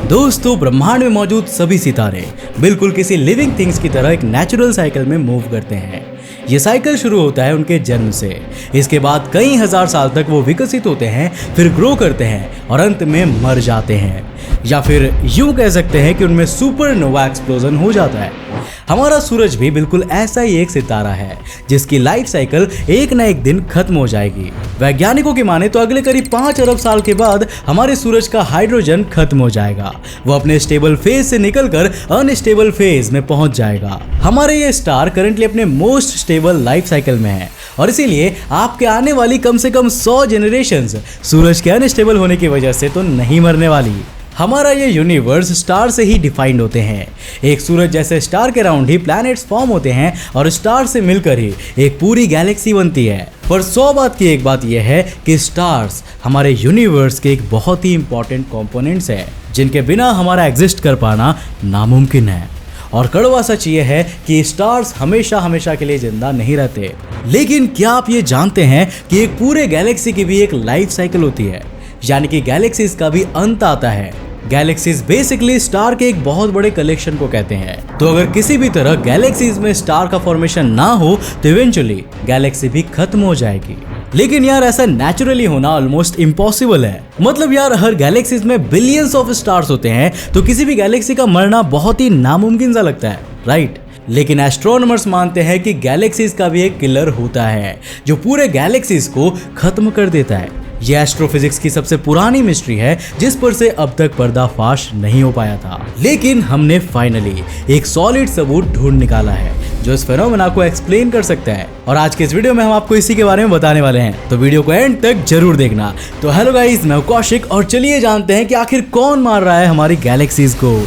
दोस्तों, ब्रह्मांड में मौजूद सभी सितारे बिल्कुल किसी लिविंग थिंग्स की तरह एक नेचुरल साइकिल में मूव करते हैं। ये साइकिल शुरू होता है उनके जन्म से। इसके बाद कई हजार साल तक वो विकसित होते हैं, फिर ग्रो करते हैं और अंत में मर जाते हैं, या फिर यूं कह सकते हैं कि उनमें सुपरनोवा एक्सप्लोजन हो जाता है। हमारा सूरज भी बिल्कुल ऐसा ही एक सितारा है जिसकी लाइफ साइकिल एक न एक दिन खत्म हो जाएगी। वैज्ञानिकों की माने तो अगले करीब 5 अरब साल के बाद हमारे सूरज का हाइड्रोजन खत्म हो जाएगा। वो अपने स्टेबल फेज से निकलकर अनस्टेबल फेज में पहुंच जाएगा। हमारे ये स्टार करंटली अपने मोस्ट स्टेबल लाइफ साइकिल में है और इसीलिए आपके आने वाली कम से कम 100 जनरेशंस सूरज के अनस्टेबल होने की वजह से तो नहीं मरने वाली। हमारा ये यूनिवर्स स्टार से ही डिफाइंड होते हैं। एक सूरज जैसे स्टार के राउंड ही प्लैनेट्स फॉर्म होते हैं और स्टार से मिलकर ही एक पूरी गैलेक्सी बनती है। पर 100 बात की एक बात यह है कि स्टार्स हमारे यूनिवर्स के एक बहुत ही इंपॉर्टेंट कंपोनेंट्स हैं जिनके बिना हमारा एग्जिस्ट कर पाना नामुमकिन है। और कड़वा सच ये है कि स्टार्स हमेशा हमेशा के लिए जिंदा नहीं रहते। लेकिन क्या आप ये जानते हैं कि एक पूरे गैलेक्सी की भी एक लाइफ साइकिल होती है, यानी कि गैलेक्सीज का भी अंत आता है। गैलेक्सीज बेसिकली स्टार के एक बहुत बड़े कलेक्शन को कहते हैं। तो अगर किसी भी तरह गैलेक्सीज में स्टार का फॉर्मेशन ना हो तो इवेंचुअली गैलेक्सी भी खत्म हो जाएगी। लेकिन यार ऐसा नेचुरली होना ऑलमोस्ट इम्पॉसिबल है। मतलब यार हर गैलेक्सीज में बिलियंस ऑफ स्टार्स होते हैं, तो किसी भी गैलेक्सी का मरना बहुत ही नामुमकिन सा लगता है, राइट? लेकिन एस्ट्रोनॉमर्स मानते हैं कि गैलेक्सीज का भी एक किलर होता है जो पूरे गैलेक्सीज को खत्म कर देता है। यह एस्ट्रोफिजिक्स की सबसे पुरानी मिस्ट्री है जिस पर से अब तक पर्दाफाश नहीं हो पाया था। लेकिन हमने फाइनली एक सॉलिड सबूत ढूंढ निकाला है जो इस फेनोमेना को एक्सप्लेन कर सकता है। और आज के इस वीडियो में हम आपको इसी के बारे में बताने वाले हैं, तो वीडियो को एंड तक जरूर देखना। तो हेलो गाइस, मैं कौशिक और चलिए जानते हैं कि आखिर कौन मार रहा है हमारी गैलेक्सीज को।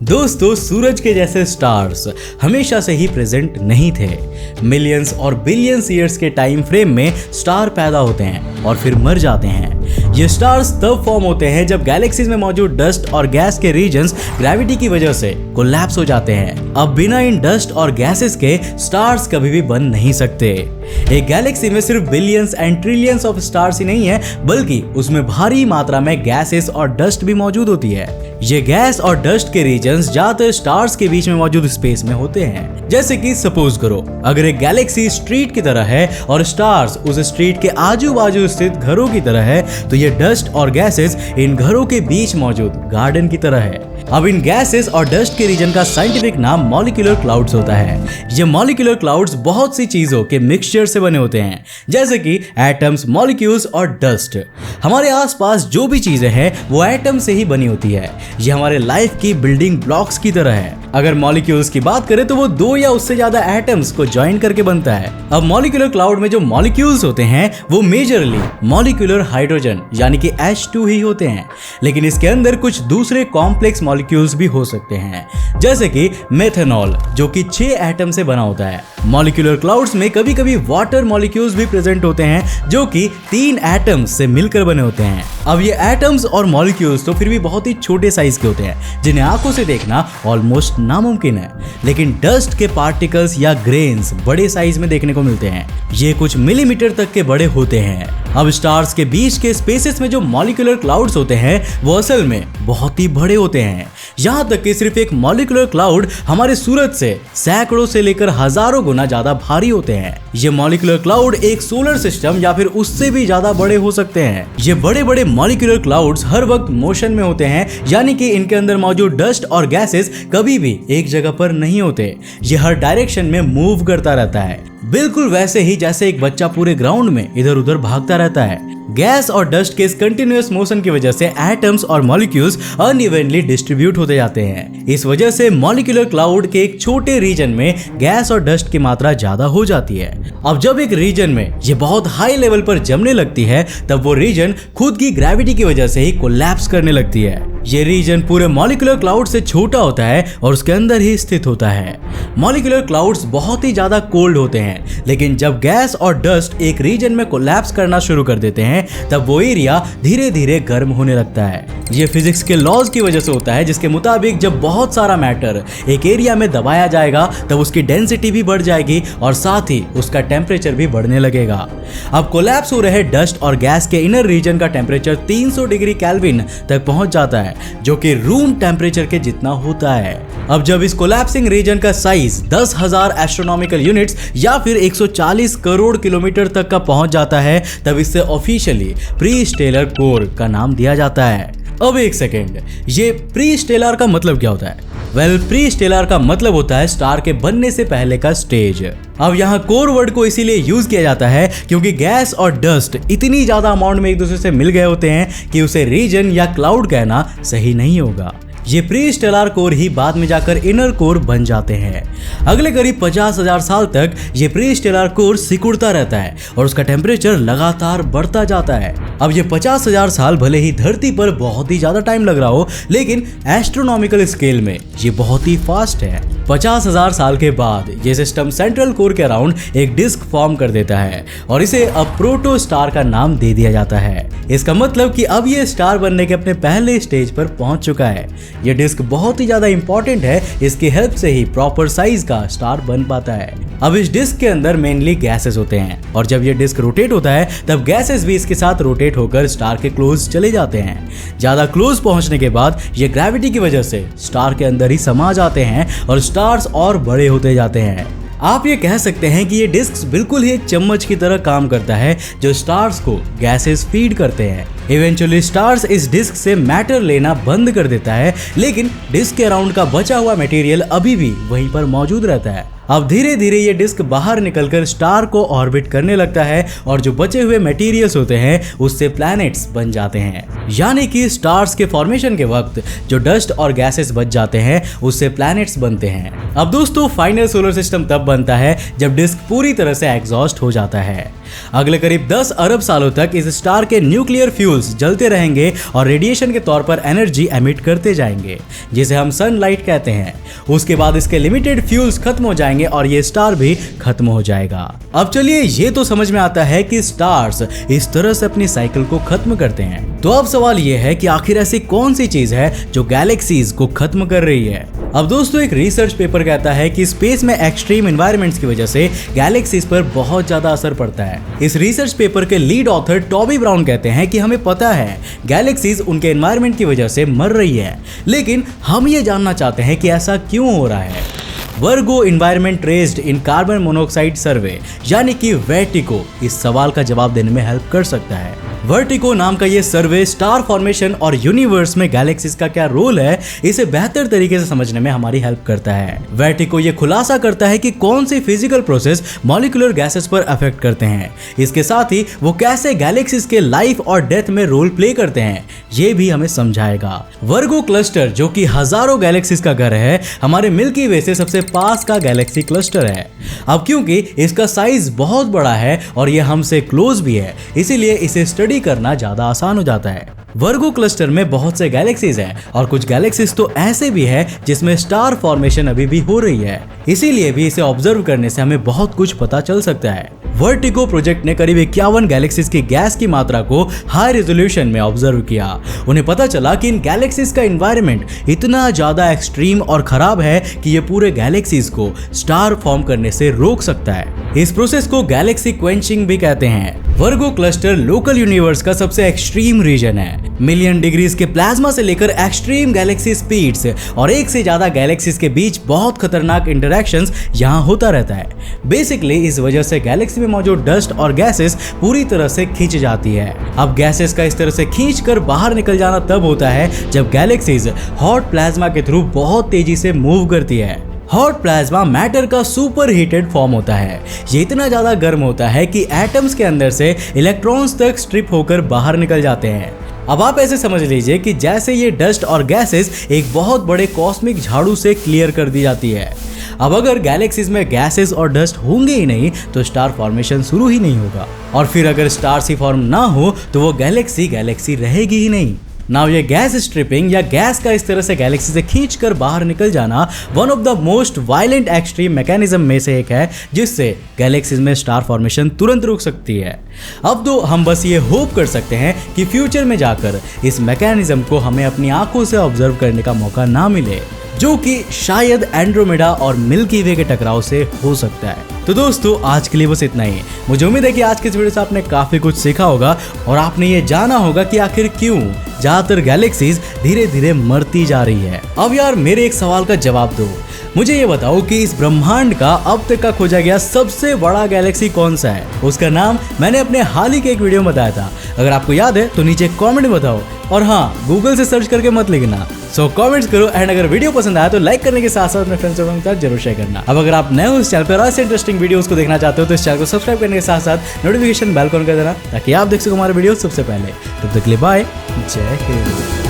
दोस्तों, सूरज के जैसे स्टार्स हमेशा से ही प्रेजेंट नहीं थे। मिलियंस और बिलियंस ईयर्स के टाइम फ्रेम में स्टार पैदा होते हैं और फिर मर जाते हैं। ये स्टार्स तब फॉर्म होते हैं जब गैलेक्सीज में मौजूद डस्ट और गैस के रीजन्स ग्रेविटी की वजह से कोलैप्स हो जाते हैं। अब बिना इन डस्ट और गैसेस के स्टार्स कभी भी बन नहीं सकते। एक गैलेक्सी में सिर्फ billions and trillions of stars ही नहीं है, बल्कि उसमें भारी मात्रा में गैसेस और डस्ट भी मौजूद होती है। ये गैस और डस्ट के रीजन्स ज्यादातर स्टार्स के बीच में मौजूद स्पेस में होते हैं। जैसे कि सपोज करो, अगर एक गैलेक्सी स्ट्रीट की तरह है और स्टार्स उस स्ट्रीट के आजू बाजू स्थित घरों की तरह है, तो ये डस्ट और गैसेस इन घरों के बीच मौजूद गार्डन की तरह है। अब इन गैसेस और डस्ट के रीजन का साइंटिफिक नाम मॉलिक्यूलर क्लाउड्स होता है। ये मॉलिक्यूलर क्लाउड्स बहुत सी चीजों के मिक्सचर से बने होते हैं, जैसे कि एटम्स, मॉलिक्यूल्स और डस्ट। हमारे आसपास जो भी चीजें हैं वो एटम से ही बनी होती है। ये हमारे लाइफ की बिल्डिंग ब्लॉक्स की तरह है। अगर मॉलिक्यूल्स की बात करें तो वो 2 या उससे ज्यादा एटम्स को ज्वाइन करके बनता है। अब मॉलिक्यूलर क्लाउड में जो मॉलिक्यूल्स होते हैं वो मेजरली मॉलिक्यूलर हाइड्रोजन यानी कि H2 ही होते हैं, लेकिन इसके अंदर कुछ दूसरे कॉम्प्लेक्स मॉलिक्यूल्स भी हो सकते हैं, जैसे कि मेथनॉल जो कि 6 एटम से बना होता है। मॉलिक्यूलर क्लाउड्स में कभी कभी वाटर मॉलिक्यूल्स भी प्रेजेंट होते हैं जो कि 3 एटम्स से मिलकर बने होते हैं। अब ये एटम्स और मॉलिक्यूल्स तो फिर भी बहुत ही छोटे साइज के होते हैं जिन्हें आंखों से देखना ऑलमोस्ट नामुमकिन है, लेकिन डस्ट के पार्टिकल्स या ग्रेन्स बड़े साइज में देखने को मिलते हैं। ये कुछ मिलीमीटर तक के बड़े होते हैं। अब स्टार्स के बीच के स्पेसेस में जो मॉलिक्यूलर क्लाउड्स होते हैं वो असल में बहुत ही बड़े होते हैं। यहाँ तक कि सिर्फ एक मॉलिक्यूलर क्लाउड हमारे सूरज से सैकड़ों से लेकर हजारों गुना ज्यादा भारी होते हैं। ये मॉलिक्यूलर क्लाउड एक सोलर सिस्टम या फिर उससे भी ज्यादा बड़े हो सकते हैं। ये बड़े बड़े मॉलिक्यूलर क्लाउड्स हर वक्त मोशन में होते हैं, यानी कि इनके अंदर मौजूद डस्ट और गैसेस कभी भी एक जगह पर नहीं होते। ये हर डायरेक्शन में मूव करता रहता है, बिल्कुल वैसे ही जैसे एक बच्चा पूरे ग्राउंड में इधर उधर भागता रहता है। गैस और डस्ट के इस कंटिन्यूअस मोशन की वजह से एटम्स और मॉलिक्यूल्स अनइवनली डिस्ट्रीब्यूट होते जाते हैं। इस वजह से मॉलिक्यूलर क्लाउड के एक छोटे रीजन में गैस और डस्ट की मात्रा ज्यादा हो जाती है। अब जब एक रीजन में ये बहुत हाई लेवल पर जमने लगती है, तब वो रीजन खुद की ग्रेविटी की वजह से ही कोलैप्स करने लगती है। ये रीजन पूरे मॉलिक्यूलर क्लाउड से छोटा होता है और उसके अंदर ही स्थित होता है। मॉलिक्यूलर क्लाउड्स बहुत ही ज्यादा कोल्ड होते हैं, लेकिन जब गैस और डस्ट एक रीजन में कोलैप्स करना शुरू कर देते हैं तब वो एरिया धीरे धीरे गर्म होने लगता है। ये फिजिक्स के लॉज की वजह से होता है, जिसके मुताबिक जब बहुत सारा मैटर एक एरिया में दबाया जाएगा तब उसकी डेंसिटी भी बढ़ जाएगी और साथ ही उसका टेम्परेचर भी बढ़ने लगेगा। अब कोलैप्स हो रहे डस्ट और गैस के इनर रीजन का टेम्परेचर 300 डिग्री केल्विन तक पहुंच जाता है, जो कि रूम टेम्परेचर के जितना होता है। अब जब इस कोलैप्सिंग रीजन का साइज 10,000 एस्ट्रोनॉमिकल यूनिट्स या फिर 140 करोड़ किलोमीटर तक का पहुंच जाता है, तब इससे ऑफिशियली प्री स्टेलर कोर का नाम दिया जाता है। अब एक सेकेंड, ये प्री स्टेलर का मतलब क्या होता है? वेल, प्री स्टेलर का मतलब होता है स्टार के बनने से पहले का स्टेज। अब यहाँ कोर वर्ड को इसीलिए यूज किया जाता है क्योंकि गैस और डस्ट इतनी ज्यादा अमाउंट में एक दूसरे से मिल गए होते हैं कि उसे रीजन या क्लाउड कहना सही नहीं होगा। ये प्री स्टेलर कोर ही बाद में जाकर इनर कोर बन जाते हैं। अगले करीब 50,000 साल तक ये प्री स्टेलर कोर सिकुड़ता रहता है और उसका टेम्परेचर लगातार बढ़ता जाता है। अब ये 50,000 साल भले ही धरती पर बहुत ही ज्यादा टाइम लग रहा हो, लेकिन एस्ट्रोनॉमिकल स्केल में ये बहुत ही फास्ट है। 50,000 साल के बाद ये सिस्टम सेंट्रल कोर के अराउंड एक डिस्क फॉर्म कर देता है और इसे अब प्रोटो स्टार का नाम दे दिया जाता है। इसका मतलब कि अब ये स्टार बनने के अपने पहले स्टेज पर पहुंच चुका है। ये डिस्क बहुत ही ज्यादा इंपॉर्टेंट है, इसकी हेल्प से ही प्रॉपर साइज का स्टार बन पाता है। अब इस डिस्क के अंदर मेनली गैसेस होते हैं और जब ये डिस्क रोटेट होता है तब गैसेस भी इसके साथ रोटेट होकर स्टार के क्लोज चले जाते हैं। ज्यादा क्लोज पहुंचने के बाद ये ग्रेविटी की वजह से स्टार के अंदर ही समा जाते हैं और स्टार्स और बड़े होते जाते हैं। आप ये कह सकते हैं कि ये डिस्क बिल्कुल ही एक चम्मच की तरह काम करता है जो स्टार्स को गैसेस फीड करते हैं। इवेंचुअली स्टार्स इस डिस्क से मैटर लेना बंद कर देता है, लेकिन डिस्क के अराउंड का बचा हुआ मटेरियल अभी भी वहीं पर मौजूद रहता है। अब धीरे धीरे ये डिस्क बाहर निकलकर स्टार को ऑर्बिट करने लगता है और जो बचे हुए मटेरियल्स होते हैं उससे प्लैनेट्स बन जाते हैं। यानी कि स्टार्स के फॉर्मेशन के वक्त जो डस्ट और गैसेस बच जाते हैं उससे प्लैनेट्स बनते हैं। अब दोस्तों, फाइनल सोलर सिस्टम तब बनता है जब डिस्क पूरी तरह से एग्जॉस्ट हो जाता है। अगले करीब 10 अरब सालों तक इस स्टार के न्यूक्लियर फ्यूल्स जलते रहेंगे और रेडिएशन के तौर पर एनर्जी एमिट करते जाएंगे, जिसे हम सनलाइट कहते हैं। उसके बाद इसके लिमिटेड फ्यूल्स खत्म हो जाएंगे और ये स्टार भी खत्म हो जाएगा। अब चलिए, ये तो समझ में आता है कि स्टार्स इस तरह से अपनी साइकिल को खत्म करते हैं। तो अब सवाल ये है कि आखिर ऐसी कौन सी चीज है जो गैलेक्सीज को खत्म कर रही है? अब दोस्तों, एक रिसर्च पेपर कहता है कि स्पेस में एक्सट्रीम एनवायरनमेंट्स की वजह से गैलेक्सीज पर बहुत ज्यादा असर पड़ता है। इस रिसर्च पेपर के लीड ऑथर टॉबी ब्राउन कहते हैं कि हमें पता है गैलेक्सीज उनके एनवायरनमेंट की वजह से मर रही है, लेकिन हम ये जानना चाहते हैं कि ऐसा क्यों हो रहा है। Virgo environment raised in carbon monoxide survey यानी कि वर्टिको इस सवाल का जवाब देने में हेल्प कर सकता है। वर्टिको नाम का ये सर्वे स्टार फॉर्मेशन और यूनिवर्स में गैलेक्सीज का क्या रोल है, इसे बेहतर तरीके से समझने में हमारी हेल्प करता है। वर्टिको ये खुलासा करता है कि कौन से फिजिकल प्रोसेस मॉलिक्यूलर गैसेस पर अफेक्ट करते हैं। इसके साथ ही वो कैसे गैलेक्सीज के लाइफ और डेथ में रोल प्ले करते हैं, ये भी हमें समझाएगा। वर्गो क्लस्टर, जो कि हजारों गैलेक्सीज का घर है, हमारे मिल्की वे से सबसे पास का गैलेक्सी क्लस्टर है। अब क्योंकि इसका साइज बहुत बड़ा है और ये हमसे क्लोज भी है, इसीलिए इसे स्टडी करना ज्यादा आसान हो जाता है। वर्गो क्लस्टर में बहुत से गैलेक्सीज हैं और कुछ गैलेक्सीज तो ऐसे भी है जिसमें स्टार फॉर्मेशन अभी भी हो रही है, इसीलिए भी इसे ऑब्जर्व करने से हमें बहुत कुछ पता चल सकता है। वर्टिको प्रोजेक्ट ने करीब 51 गैलेक्सीज की गैस की मात्रा को हाई रेजोल्यूशन में ऑब्जर्व किया। उन्हें पता चला कि इन गैलेक्सीज का एनवायरनमेंट इतना ज्यादा एक्सट्रीम और खराब है कि ये पूरे गैलेक्सीज को स्टार फॉर्म करने से रोक सकता है। इस प्रोसेस को गैलेक्सी क्वेंचिंग भी कहते हैं। वर्गो क्लस्टर लोकल यूनिवर्स का सबसे एक्सट्रीम रीजन है। मिलियन डिग्रीज के प्लाज्मा से लेकर एक्सट्रीम गैलेक्सी स्पीड्स और एक से ज्यादा गैलेक्सीज के बीच बहुत खतरनाक इंटरैक्शंस यहाँ होता रहता है। बेसिकली इस वजह से गैलेक्सी में मौजूद डस्ट और गैसेस पूरी तरह से खींच जाती है। अब गैसेस का इस तरह से खींचकर बाहर निकल जाना तब होता है जब गैलेक्सीज हॉट प्लाज्मा के थ्रू बहुत तेजी से मूव करती है। हॉट प्लाज्मा मैटर का सुपर हीटेड फॉर्म होता है। ये इतना ज्यादा गर्म होता है कि एटम्स के अंदर से इलेक्ट्रॉन्स तक स्ट्रिप होकर बाहर निकल जाते हैं। अब आप ऐसे समझ लीजिए कि जैसे ये डस्ट और गैसेस एक बहुत बड़े कॉस्मिक झाड़ू से क्लियर कर दी जाती है। अब अगर गैलेक्सीज में गैसेस और डस्ट होंगे ही नहीं तो स्टार फॉर्मेशन शुरू ही नहीं होगा, और फिर अगर स्टार्स ही फॉर्म ना हो तो वो गैलेक्सी रहेगी ही नहीं। नाउ ये गैस स्ट्रिपिंग या गैस का इस तरह से गैलेक्सी से खींचकर बाहर निकल जाना one of the most violent extreme mechanism में से एक है, जिससे गैलेक्सीज में स्टार फॉर्मेशन तुरंत रुक सकती है। अब तो हम बस ये होप कर सकते हैं कि फ्यूचर में जाकर इस मैकेनिज्म को हमें अपनी आंखों से ऑब्जर्व करने का मौका ना मिले, जो कि शायद एंड्रोमेडा और मिल्की वे के टकराव से हो सकता है। तो दोस्तों आज के लिए बस इतना ही। मुझे उम्मीद है कि आज के इस वीडियो से आपने काफी कुछ सीखा होगा और आपने ये जाना होगा कि आखिर क्यों ज्यादातर गैलेक्सीज धीरे धीरे मरती जा रही है। अब यार मेरे एक सवाल का जवाब दो, मुझे ये बताओ कि इस ब्रह्मांड का अब तक का खोजा गया सबसे बड़ा गैलेक्सी कौन सा है? उसका नाम मैंने अपने हाल ही के एक वीडियो में बताया था। अगर आपको याद है तो नीचे कमेंट में बताओ, और हाँ गूगल से सर्च करके मत लिखना। सो कमेंट्स करो एंड अगर वीडियो पसंद आया तो लाइक करने के साथ साथ अपने फ्रेंड्स के साथ जरूर शेयर करना। अब अगर आप नए हो इस चैनल पर ऐसे इंटरेस्टिंग वीडियोस को देखना चाहते हो तो इस चैनल को सब्सक्राइब करने के साथ साथ नोटिफिकेशन बेल ऑन कर देना, ताकि आप देख सको हमारे वीडियो सबसे पहले। तब तक के लिए बाय, जय हिंद।